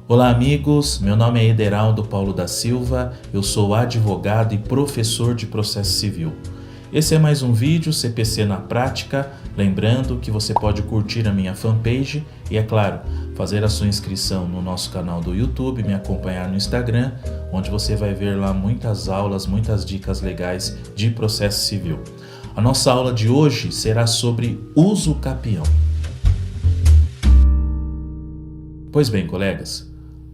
Olá amigos, meu nome é Ederaldo Paulo da Silva, eu sou advogado e professor de processo civil. Esse é mais um vídeo CPC na prática, lembrando que você pode curtir a minha fanpage e, é claro, fazer a sua inscrição no nosso canal do YouTube, me acompanhar no Instagram, onde você vai ver lá muitas aulas, muitas dicas legais de processo civil. A nossa aula de hoje será sobre uso capião. Pois bem, colegas,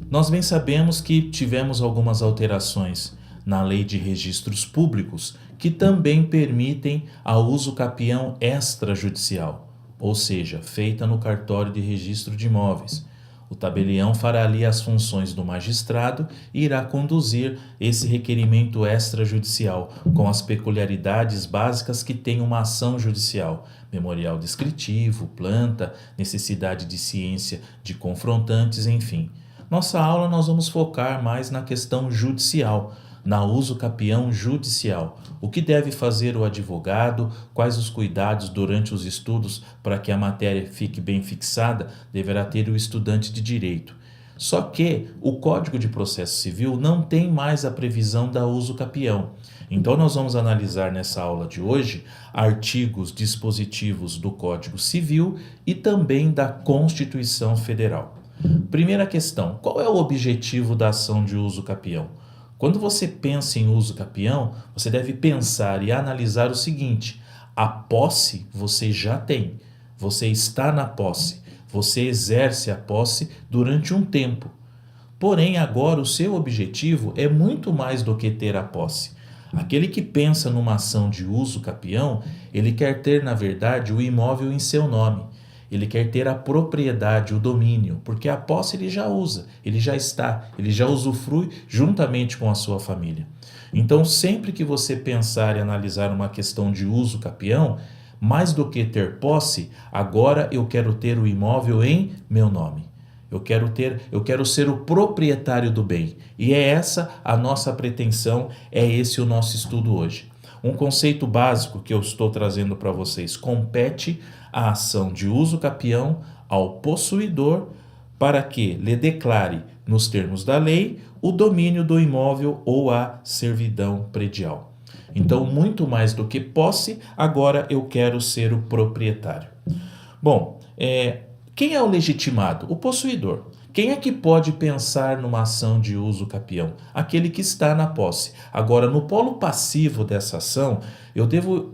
nós bem sabemos que tivemos algumas alterações na Lei de Registros Públicos que também permitem a uso capião extrajudicial, ou seja, feita no cartório de registro de imóveis. O tabelião fará ali as funções do magistrado e irá conduzir esse requerimento extrajudicial com as peculiaridades básicas que tem uma ação judicial: memorial descritivo, planta, necessidade de ciência de confrontantes, enfim. Nossa aula nós vamos focar mais na questão judicial, na uso capião judicial. O que deve fazer o advogado, quais os cuidados durante os estudos para que a matéria fique bem fixada, deverá ter o estudante de direito. Só que o Código de Processo Civil não tem mais a previsão da uso capião. Então nós vamos analisar nessa aula de hoje artigos dispositivos do Código Civil e também da Constituição Federal. Primeira questão: qual é o objetivo da ação de uso capião? Quando você pensa em uso capião, você deve pensar e analisar o seguinte: a posse você já tem, você está na posse, você exerce a posse durante um tempo. Porém, agora o seu objetivo é muito mais do que ter a posse. Aquele que pensa numa ação de uso capião, ele quer ter, na verdade, o imóvel em seu nome. Ele quer ter a propriedade, o domínio, porque a posse ele já usa, ele já está, ele já usufrui juntamente com a sua família. Então, sempre que você pensar e analisar uma questão de uso capião, mais do que ter posse, agora eu quero ter o imóvel em meu nome. Eu quero ser o proprietário do bem. E é essa a nossa pretensão, é esse o nosso estudo hoje. Um conceito básico que eu estou trazendo para vocês: compete a ação de uso capião ao possuidor para que lhe declare, nos termos da lei, o domínio do imóvel ou a servidão predial. Então, muito mais do que posse, agora eu quero ser o proprietário. Bom, quem é o legitimado? O possuidor. Quem é que pode pensar numa ação de uso capião? Aquele que está na posse. Agora, no polo passivo dessa ação, eu devo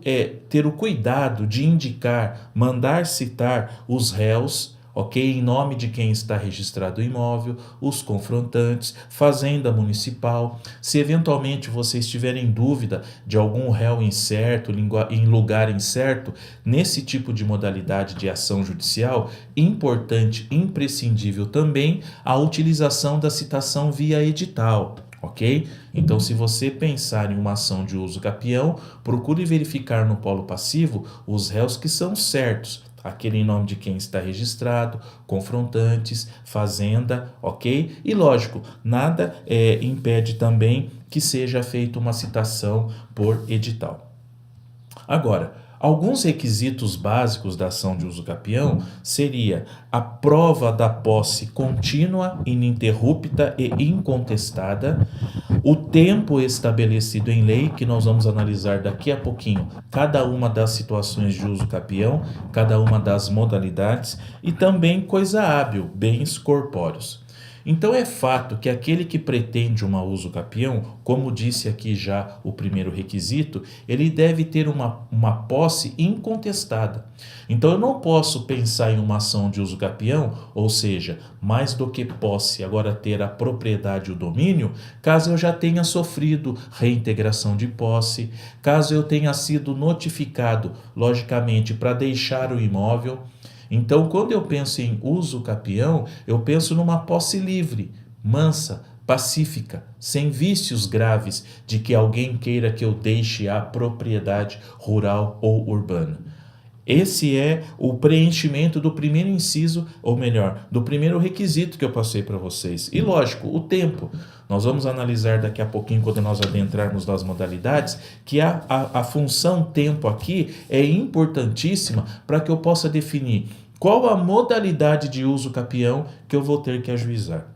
ter o cuidado de indicar, mandar citar os réus, ok? Em nome de quem está registrado o imóvel, os confrontantes, fazenda municipal. Se eventualmente você estiver em dúvida de algum réu incerto, em lugar incerto, nesse tipo de modalidade de ação judicial, importante, imprescindível também a utilização da citação via edital. Ok? Então, se você pensar em uma ação de uso capião, procure verificar no polo passivo os réus que são certos, aquele em nome de quem está registrado, confrontantes, fazenda, ok? E lógico, nada impede também que seja feita uma citação por edital. Agora, alguns requisitos básicos da ação de uso capião seria a prova da posse contínua, ininterrupta e incontestada, o tempo estabelecido em lei, que nós vamos analisar daqui a pouquinho cada uma das situações de uso capião, cada uma das modalidades, e também coisa hábil, bens corpóreos. Então é fato que aquele que pretende uma uso capião, como disse aqui já o primeiro requisito, ele deve ter uma posse incontestada. Então eu não posso pensar em uma ação de uso capião, ou seja, mais do que posse, agora ter a propriedade e o domínio, caso eu já tenha sofrido reintegração de posse, caso eu tenha sido notificado, logicamente, para deixar o imóvel. Então, quando eu penso em uso capião, eu penso numa posse livre, mansa, pacífica, sem vícios graves de que alguém queira que eu deixe a propriedade rural ou urbana. Esse é o preenchimento do primeiro inciso, ou melhor, do primeiro requisito que eu passei para vocês. E lógico, o tempo. Nós vamos analisar daqui a pouquinho, quando nós adentrarmos nas modalidades, que a função tempo aqui é importantíssima para que eu possa definir qual a modalidade de uso capião que eu vou ter que ajuizar.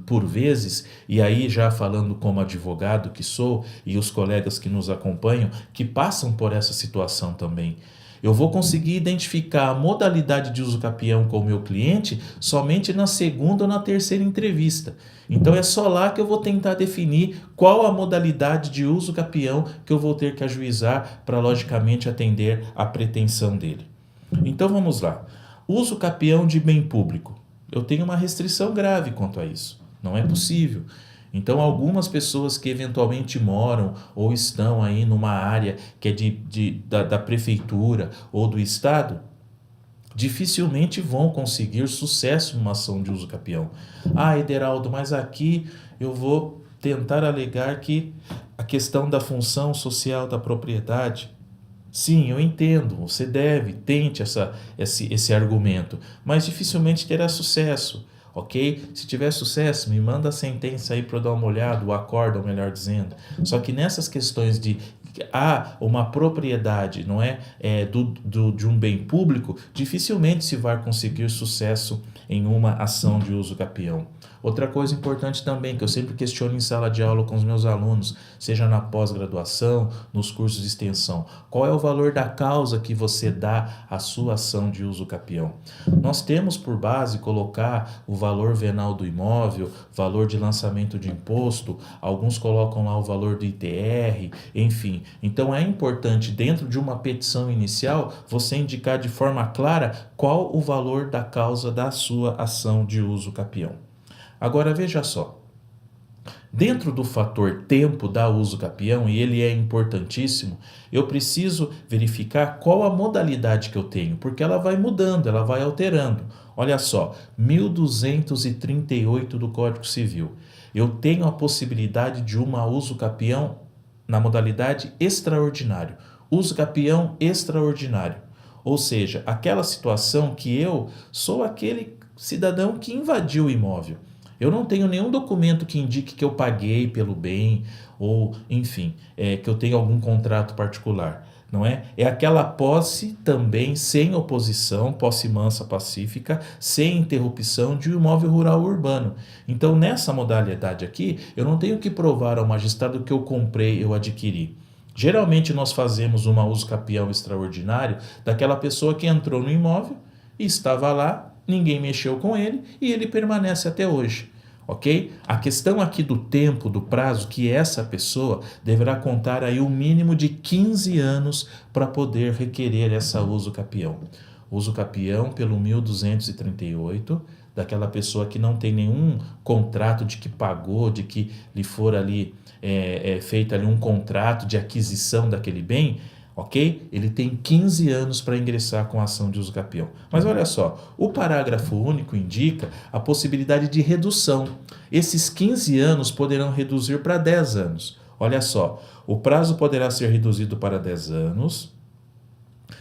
por vezes, e aí já falando como advogado que sou e os colegas que nos acompanham, que passam por essa situação também. Eu vou conseguir identificar a modalidade de uso capião com o meu cliente somente na segunda ou na terceira entrevista. Então é só lá que eu vou tentar definir qual a modalidade de uso capião que eu vou ter que ajuizar para logicamente atender à pretensão dele. Então vamos lá. Uso capião de bem público. Eu tenho uma restrição grave quanto a isso. Não é possível. Então, algumas pessoas que eventualmente moram ou estão aí numa área que é da prefeitura ou do estado, dificilmente vão conseguir sucesso numa ação de uso capião. Ah, Ederaldo, mas aqui eu vou tentar alegar que a questão da função social da propriedade. Sim, eu entendo, você tente esse argumento, mas dificilmente terá sucesso, ok? Se tiver sucesso, me manda a sentença aí para eu dar uma olhada, o acórdão, melhor dizendo. Só que nessas questões de uma propriedade, não é, de um bem público, dificilmente se vai conseguir sucesso em uma ação de uso capião. Outra coisa importante também, que eu sempre questiono em sala de aula com os meus alunos, seja na pós-graduação, nos cursos de extensão, qual é o valor da causa que você dá à sua ação de uso capião? Nós temos por base colocar o valor venal do imóvel, valor de lançamento de imposto, alguns colocam lá o valor do ITR, enfim. Então é importante, dentro de uma petição inicial, você indicar de forma clara qual o valor da causa da sua ação de uso capião. Agora veja só, dentro do fator tempo da uso capião, e ele é importantíssimo, eu preciso verificar qual a modalidade que eu tenho, porque ela vai mudando, ela vai alterando. Olha só, 1238 do Código Civil. Eu tenho a possibilidade de uma uso capião na modalidade extraordinário. Uso capião extraordinário. Ou seja, aquela situação que eu sou aquele cidadão que invadiu o imóvel. Eu não tenho nenhum documento que indique que eu paguei pelo bem ou, enfim, que eu tenho algum contrato particular, não é? É aquela posse também sem oposição, posse mansa pacífica, sem interrupção de um imóvel rural urbano. Então, nessa modalidade aqui, eu não tenho que provar ao magistrado que eu comprei, eu adquiri. Geralmente nós fazemos uma uso capião extraordinário daquela pessoa que entrou no imóvel e estava lá, ninguém mexeu com ele e ele permanece até hoje. Ok? A questão aqui do tempo, do prazo, que essa pessoa deverá contar aí o mínimo de 15 anos para poder requerer essa uso capião. Uso capião pelo 1238, daquela pessoa que não tem nenhum contrato de que pagou, de que lhe for ali feito ali um contrato de aquisição daquele bem, ok? Ele tem 15 anos para ingressar com a ação de uso capião. Mas olha só, o parágrafo único indica a possibilidade de redução. Esses 15 anos poderão reduzir para 10 anos. Olha só, o prazo poderá ser reduzido para 10 anos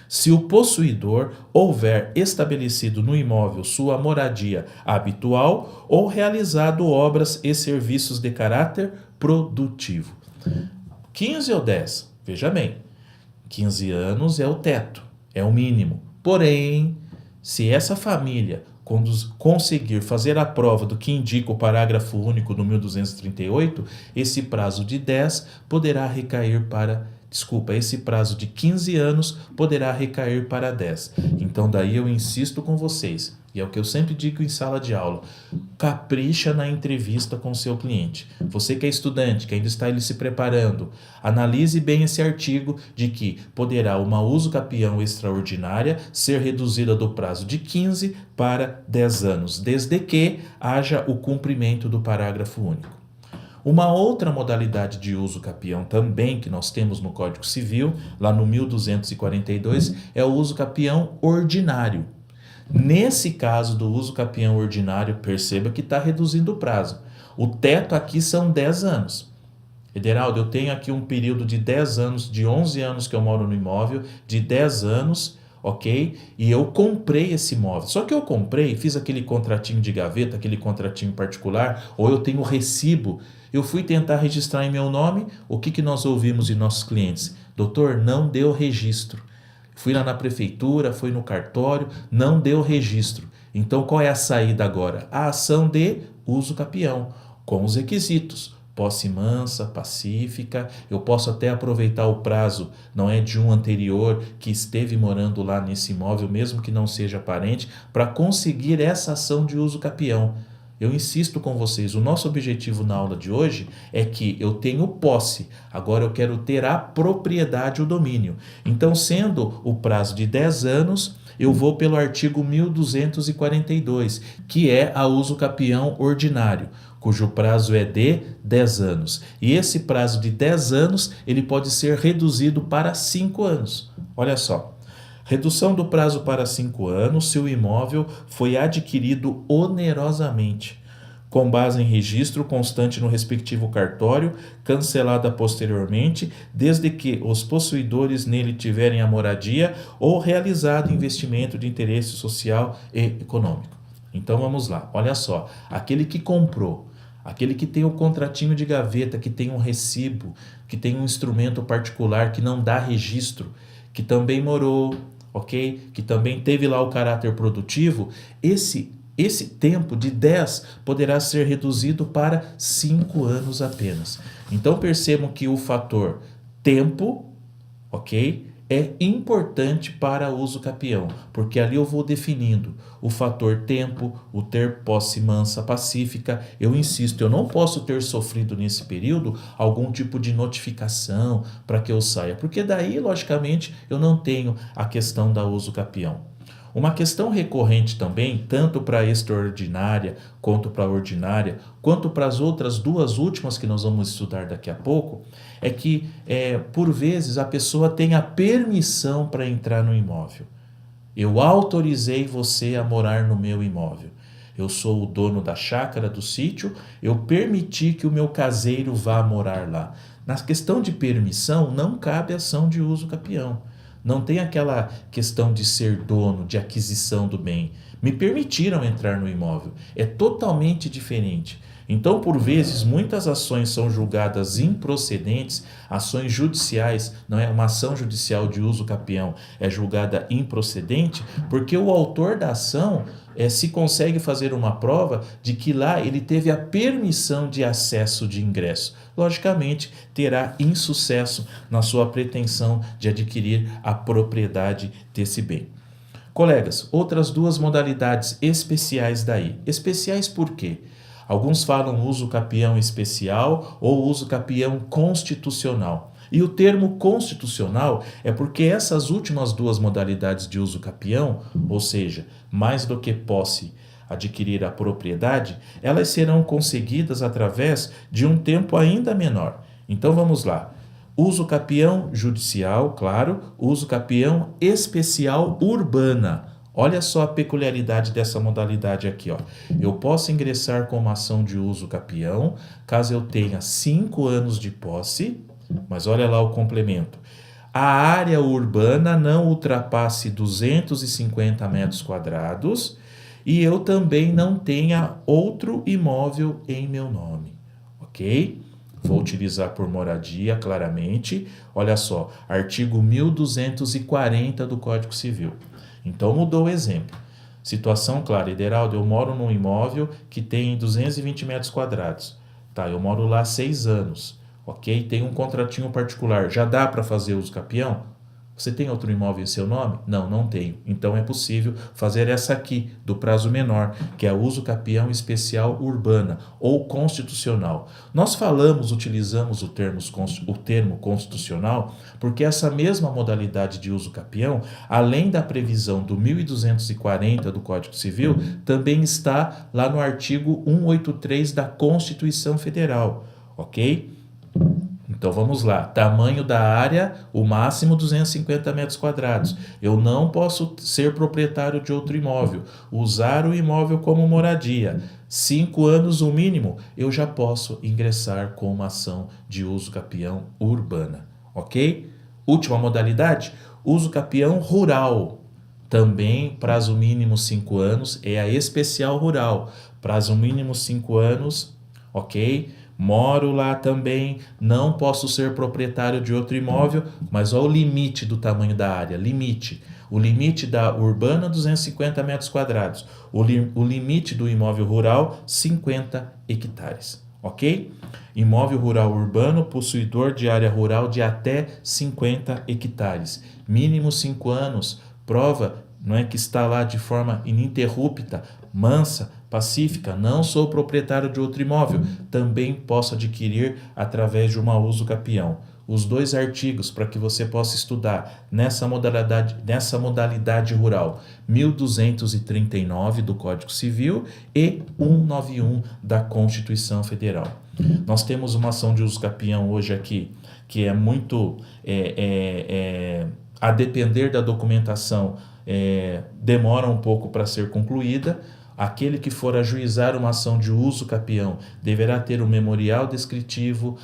se o possuidor houver estabelecido no imóvel sua moradia habitual ou realizado obras e serviços de caráter produtivo. 15 ou 10? Veja bem. 15 anos é o teto, é o mínimo. Porém, se essa família conseguir fazer a prova do que indica o parágrafo único do 1238, esse prazo de 10 poderá recair para... esse prazo de 15 anos poderá recair para 10. Então, daí eu insisto com vocês, e é o que eu sempre digo em sala de aula, capricha na entrevista com o seu cliente. Você que é estudante, que ainda está ele se preparando, analise bem esse artigo de que poderá uma uso capião extraordinária ser reduzida do prazo de 15 para 10 anos, desde que haja o cumprimento do parágrafo único. Uma outra modalidade de uso capião também que nós temos no Código Civil, lá no 1242, é o uso capião ordinário. Nesse caso do uso capião ordinário, perceba que está reduzindo o prazo. O teto aqui são 10 anos. Ederaldo, eu tenho aqui um período de 10 anos, de 11 anos que eu moro no imóvel, de 10 anos, ok? E eu comprei esse imóvel. Só que eu comprei, fiz aquele contratinho de gaveta, aquele contratinho particular, ou eu tenho recibo. Eu fui tentar registrar em meu nome, o que nós ouvimos de nossos clientes? Doutor, não deu registro. Fui lá na prefeitura, fui no cartório, não deu registro. Então, qual é a saída agora? A ação de uso capião, com os requisitos. Posse mansa, pacífica, eu posso até aproveitar o prazo, não é de um anterior que esteve morando lá nesse imóvel, mesmo que não seja parente, para conseguir essa ação de uso capião. Eu insisto com vocês, o nosso objetivo na aula de hoje é que eu tenho posse, agora eu quero ter a propriedade, o domínio. Então, sendo o prazo de 10 anos, eu vou pelo artigo 1242, que é a uso capião ordinário, cujo prazo é de 10 anos. E esse prazo de 10 anos, ele pode ser reduzido para 5 anos. Olha só. Redução do prazo para 5 anos se o imóvel foi adquirido onerosamente, com base em registro constante no respectivo cartório, cancelada posteriormente, desde que os possuidores nele tiverem a moradia ou realizado investimento de interesse social e econômico. Então vamos lá, olha só, aquele que comprou, aquele que tem o contratinho de gaveta, que tem um recibo, que tem um instrumento particular que não dá registro, que também morou, ok? Que também teve lá o caráter produtivo, esse tempo de 10 poderá ser reduzido para 5 anos apenas. Então percebam que o fator tempo, ok? É importante para uso capião, porque ali eu vou definindo o fator tempo, o ter posse mansa pacífica. Eu insisto, eu não posso ter sofrido nesse período algum tipo de notificação para que eu saia, porque daí, logicamente, eu não tenho a questão da uso capião. Uma questão recorrente também, tanto para a extraordinária quanto para a ordinária, quanto para as outras duas últimas que nós vamos estudar daqui a pouco, é que, por vezes, a pessoa tem a permissão para entrar no imóvel. Eu autorizei você a morar no meu imóvel. Eu sou o dono da chácara, do sítio, eu permiti que o meu caseiro vá morar lá. Na questão de permissão, não cabe ação de uso capião. Não tem aquela questão de ser dono, de aquisição do bem. Me permitiram entrar no imóvel. É totalmente diferente. Então, por vezes, muitas ações são julgadas improcedentes, ações judiciais, não é uma ação judicial de uso capião, é julgada improcedente, porque o autor da ação se consegue fazer uma prova de que lá ele teve a permissão de acesso de ingresso. Logicamente, terá insucesso na sua pretensão de adquirir a propriedade desse bem. Colegas, outras duas modalidades especiais daí. Especiais por quê? Alguns falam uso capião especial ou uso capião constitucional. E o termo constitucional é porque essas últimas duas modalidades de uso capião, ou seja, mais do que posse, adquirir a propriedade, elas serão conseguidas através de um tempo ainda menor. Então vamos lá. Uso capião judicial, claro, uso capião especial urbana. Olha só a peculiaridade dessa modalidade aqui, ó. Eu posso ingressar com uma ação de uso capião caso eu tenha 5 anos de posse, mas olha lá o complemento. A área urbana não ultrapasse 250 metros quadrados e eu também não tenha outro imóvel em meu nome, ok? Vou utilizar por moradia, claramente. Olha só, artigo 1240 do Código Civil. Então mudou o exemplo. Situação clara, Ideraldo, eu moro num imóvel que tem 220 metros quadrados. Tá, eu moro lá há 6 anos. Ok? Tem um contratinho particular. Já dá para fazer uso capião? Você tem outro imóvel em seu nome? Não, não tenho. Então é possível fazer essa aqui, do prazo menor, que é uso capião especial urbana ou constitucional. Nós utilizamos o termo constitucional, porque essa mesma modalidade de uso capião, além da previsão do 1240 do Código Civil, também está lá no artigo 183 da Constituição Federal, ok? Então vamos lá, tamanho da área, o máximo 250 metros quadrados. Eu não posso ser proprietário de outro imóvel, usar o imóvel como moradia. 5 anos o mínimo, eu já posso ingressar com uma ação de uso capião urbana, ok? Última modalidade, uso capião rural. Também prazo mínimo 5 anos, é a especial rural. Prazo mínimo 5 anos, ok? Moro lá também, não posso ser proprietário de outro imóvel, mas olha o limite do tamanho da área, limite. O limite da urbana, 250 metros quadrados. O limite do imóvel rural, 50 hectares. Ok? Imóvel rural urbano, possuidor de área rural de até 50 hectares. Mínimo 5 anos. Prova, não é, que está lá de forma ininterrupta, mansa, pacífica. Não sou proprietário de outro imóvel. Também posso adquirir através de uma uso capião. Os 2 artigos para que você possa estudar nessa modalidade rural, 1239 do Código Civil e 191 da Constituição Federal. Nós temos uma ação de uso capião hoje aqui, que é muito, a depender da documentação, demora um pouco para ser concluída. Aquele que for ajuizar uma ação de uso capião deverá ter um memorial descritivo,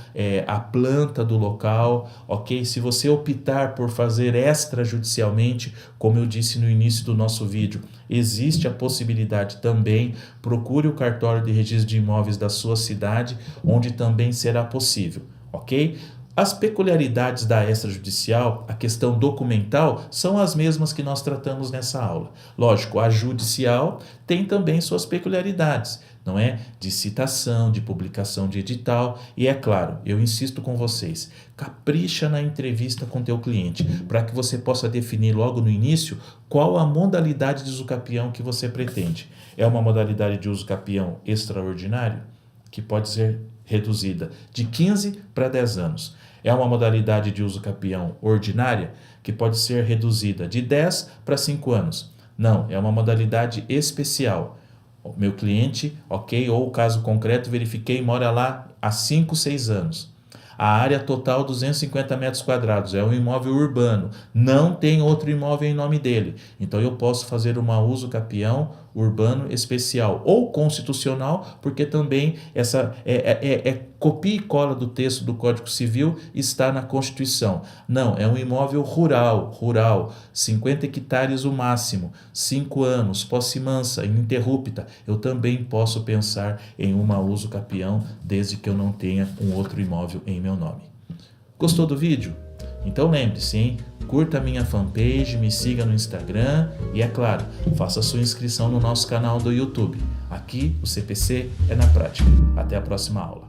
a planta do local, ok? Se você optar por fazer extrajudicialmente, como eu disse no início do nosso vídeo, existe a possibilidade também, procure o cartório de registro de imóveis da sua cidade, onde também será possível, ok? As peculiaridades da extrajudicial, a questão documental, são as mesmas que nós tratamos nessa aula. Lógico, a judicial tem também suas peculiaridades, não é? De citação, de publicação de edital. E é claro, eu insisto com vocês, capricha na entrevista com teu cliente, para que você possa definir logo no início qual a modalidade de uso capião que você pretende. É uma modalidade de uso capião extraordinário, que pode ser reduzida de 15 para 10 anos. É uma modalidade de uso capião ordinária, que pode ser reduzida de 10 para 5 anos. Não, é uma modalidade especial. O meu cliente, ok, ou o caso concreto, verifiquei, mora lá há 5, 6 anos. A área total, 250 metros quadrados, é um imóvel urbano, não tem outro imóvel em nome dele. Então eu posso fazer uma uso capião urbano especial ou constitucional, porque também essa copia e cola do texto do Código Civil está na Constituição. Não, é um imóvel rural, 50 hectares o máximo, 5 anos, posse mansa, ininterrupta. Eu também posso pensar em uma uso capião, desde que eu não tenha um outro imóvel em meu nome. Gostou do vídeo? Então lembre-se, hein? Curta a minha fanpage, me siga no Instagram e, é claro, faça sua inscrição no nosso canal do YouTube. Aqui o CPC é na prática. Até a próxima aula.